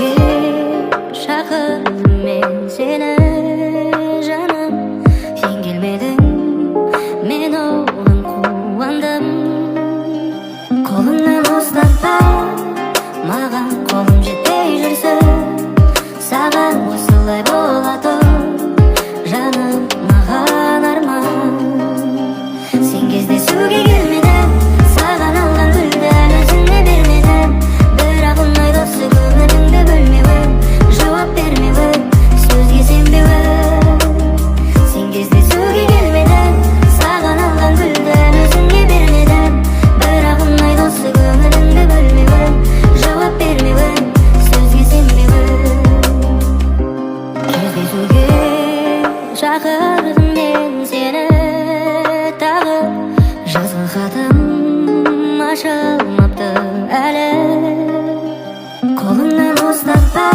кездесуге шақырдым мен сені жаным, сен келмедің, мен оған қуандым. Қолымнан ұстатпа, маған қолым жетпей жүрсін, саған осылай бола тұр жаным, маған арман. Сен кездесуге келмедің, саған алған гүлді әлі өзіңе бермедім, бірақ ұнайды осы көңіліңді бөлмеуің, жауап бермеуің, сөзге сенбеуің. Сен кездесуге келмедің, саған алған гүлді әлі өзіңе бермедім, бірақ ұнайды осы көңіліңді бөлмеуің, жауап бермеуің, сөзге сенбеуің. Кездесуге шақырдым мен сені тағы, жазған хатым ашылмапты әлі. Қолымнан ұстатпа,